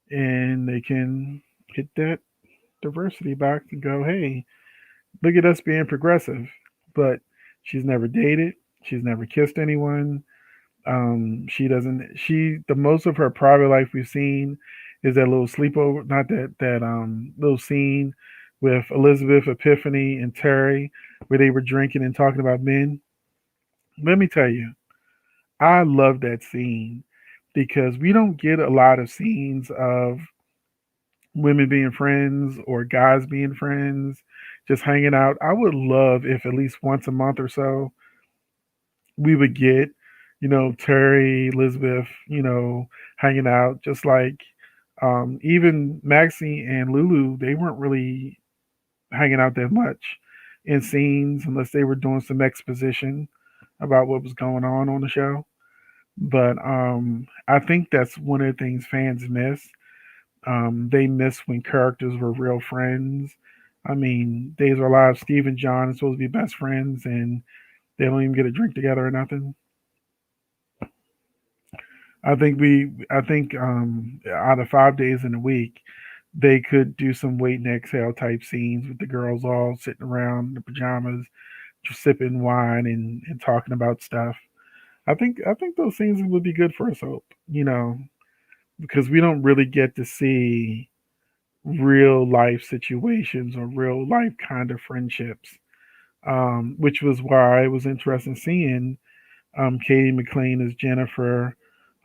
and they can hit that diversity box and go, "Hey, look at us being progressive." But she's never dated. She's never kissed anyone. She doesn't. She the most of her private life we've seen is that little sleepover, not that little scene with Elizabeth, Epiphany, and Terry, where they were drinking and talking about men. Let me tell you, I love that scene because we don't get a lot of scenes of women being friends or guys being friends, just hanging out. I would love if at least once a month or so we would get, Terry, Elizabeth, hanging out, just like even Maxie and Lulu, they weren't really hanging out that much in scenes unless they were doing some exposition about what was going on the show. But I think that's one of the things fans miss. They miss when characters were real friends. I mean, Days Are Alive, Steve and John are supposed to be best friends, and they don't even get a drink together or nothing. I think out of 5 days in a week, they could do some wait and exhale type scenes with the girls all sitting around in the pajamas, just sipping wine and talking about stuff. I think those scenes would be good for a soap, because we don't really get to see real life situations or real life kind of friendships. Which was why it was interesting seeing Katie McLean as Jennifer,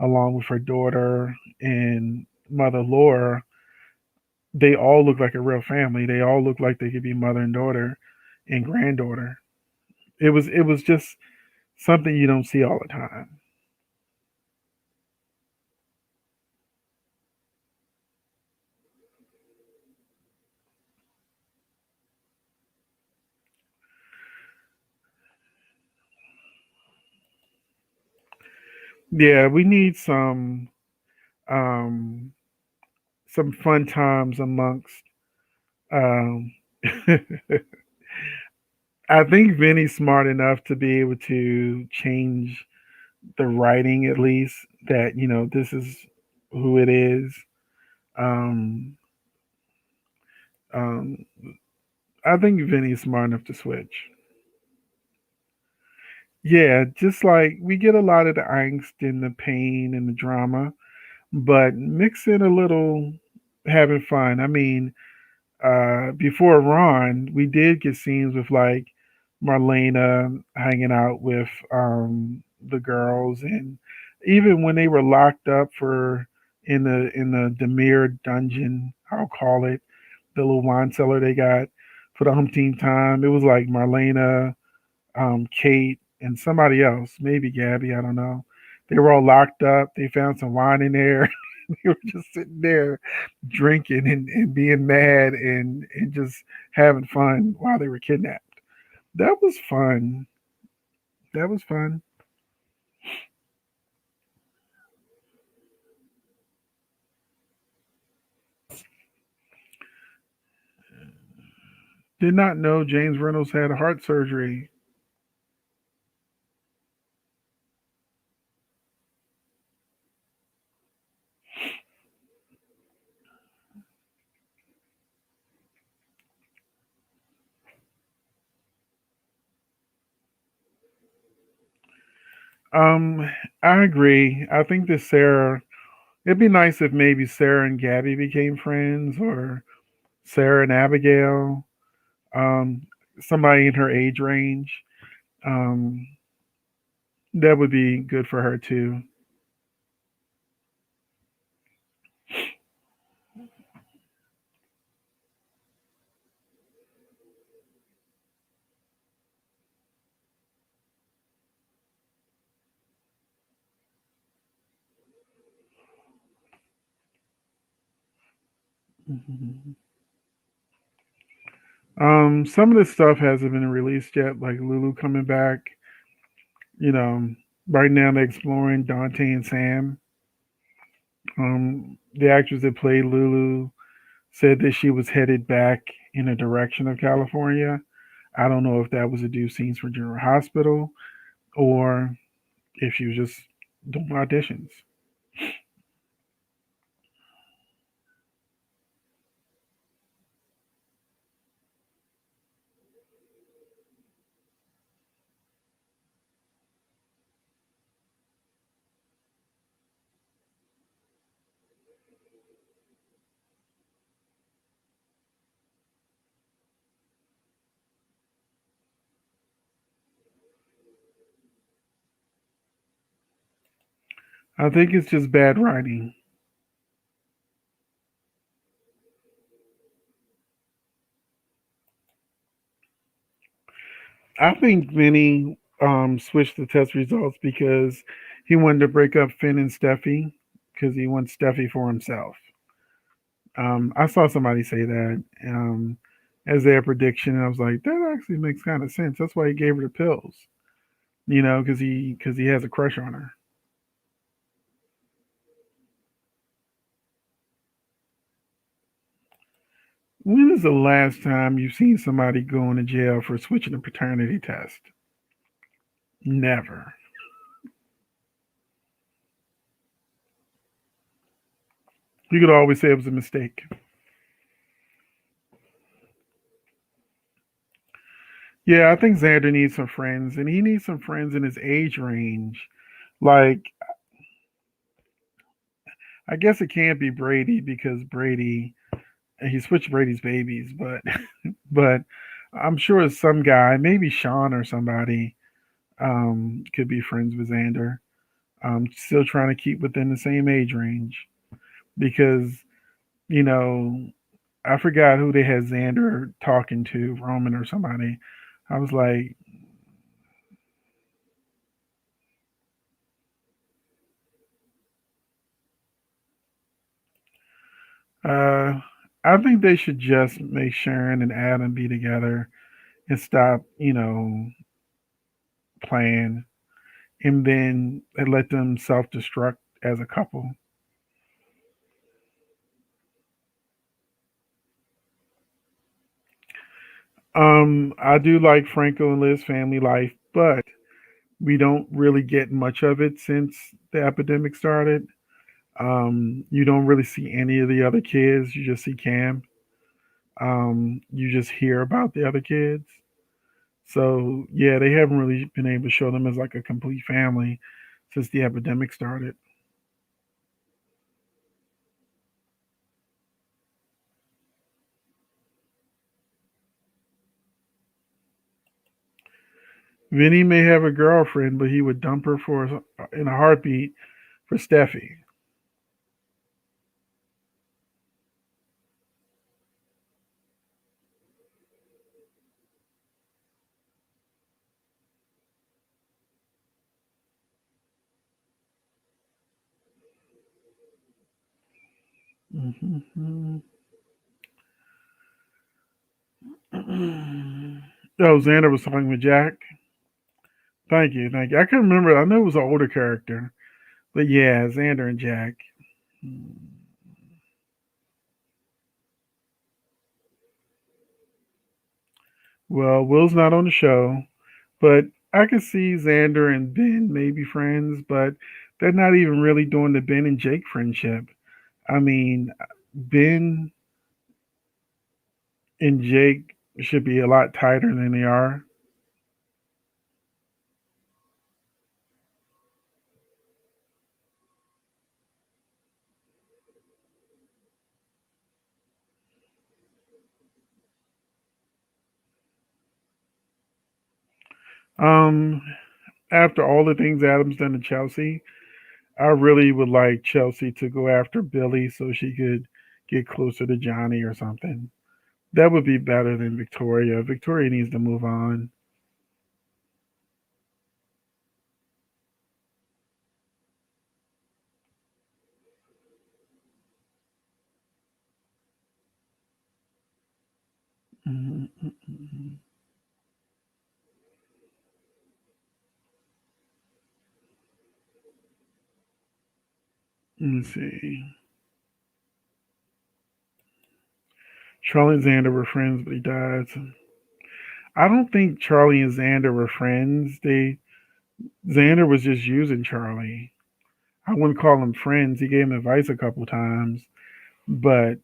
along with her daughter and mother Laura. They all look like a real family. They all look like they could be mother and daughter and granddaughter. It was just something you don't see all the time. Yeah, we need um, some fun times amongst. Um, I think Vinny's smart enough to be able to change the writing at least, that this is who it is. Um, Um, I think Vinny's smart enough to switch. Yeah, just like we get a lot of the angst and the pain and the drama, but mix in a little having fun. I mean, before Ron, we did get scenes with like Marlena hanging out with the girls, and even when they were locked up for in the Demir dungeon, I'll call it the little wine cellar they got for the umpteenth time. It was like Marlena, Kate, and somebody else, maybe Gabby. I don't know. They were all locked up. They found some wine in there. They were just sitting there drinking and being mad and just having fun while they were kidnapped. That was fun. That was fun. Did not know James Reynolds had heart surgery. Um, I agree. I think that Sarah. It'd be nice if maybe Sarah and Gabby became friends, or Sarah and Abigail. Um, Somebody in her age range. Um, that would be good for her too. Mhm. Some of this stuff hasn't been released yet, like Lulu coming back. You know, right now they're exploring Dante and Sam. The actress that played Lulu said that she was headed back in the direction of California. I don't know if that was to do scenes for General Hospital or if she was just doing auditions. I think it's just bad writing. I think Vinny switched the test results because he wanted to break up Finn and Steffi because he wants Steffi for himself. I saw somebody say that as their prediction, and I was like, that actually makes kind of sense. That's why he gave her the pills, because he has a crush on her. When is the last time you've seen somebody go into jail for switching a paternity test? Never. You could always say it was a mistake. Yeah, I think Xander needs some friends, and he needs some friends in his age range. Like, I guess it can't be Brady because Brady he switched Brady's babies, but I'm sure some guy, maybe Sean or somebody, could be friends with Xander. Still trying to keep within the same age range because you know I forgot who they had Xander talking to, Roman or somebody. I was like, uh, I think they should just make Sharon and Adam be together and stop, playing, and then let them self destruct as a couple. I do like Franco and Liz's family life, but we don't really get much of it since the epidemic started. You don't really see any of the other kids. You just see Cam. You just hear about the other kids. So yeah, they haven't really been able to show them as like a complete family since the epidemic started. Vinny may have a girlfriend, but he would dump her for in a heartbeat for Steffi. Mm-hmm. Oh, Xander was talking with Jack. Thank you, thank you. I couldn't remember. I know it was an older character, but yeah, Xander and Jack. Well, Will's not on the show, but I could see Xander and Ben maybe friends, but they're not even really doing the Ben and Jake friendship. I mean, Ben and Jake should be a lot tighter than they are. Um, After all the things Adam's done to Chelsea, I really would like Chelsea to go after Billy so she could get closer to Johnny or something. That would be better than Victoria. Victoria needs to move on. Mhm. Let me see. Charlie and Xander were friends, but he died. I don't think Charlie and Xander were friends. They Xander was just using Charlie. I wouldn't call them friends. He gave him advice a couple times, but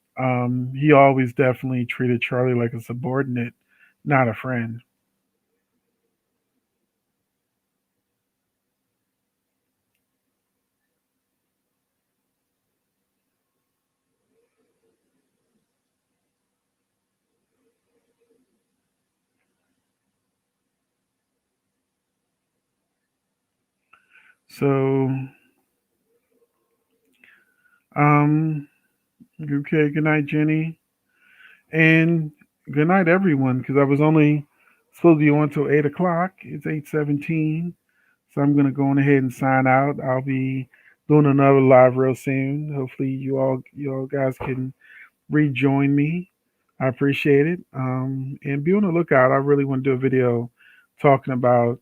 he always definitely treated Charlie like a subordinate, not a friend. So, um, okay. Good night, Jenny, and good night, everyone. Because I was only supposed to be on till 8 o'clock. It's 8:17. So I'm gonna go on ahead and sign out. I'll be doing another live real soon. Hopefully you all guys can rejoin me. I appreciate it. And be on the lookout. I really want to do a video talking about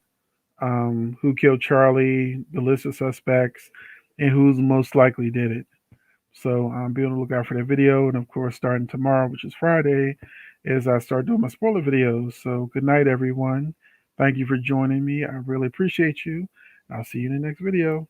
who killed Charlie, the list of suspects, and who's most likely did it. So be on the lookout for that video. And of course, starting tomorrow, which is Friday, is I start doing my spoiler videos. So good night, everyone. Thank you for joining me. I really appreciate you. I'll see you in the next video.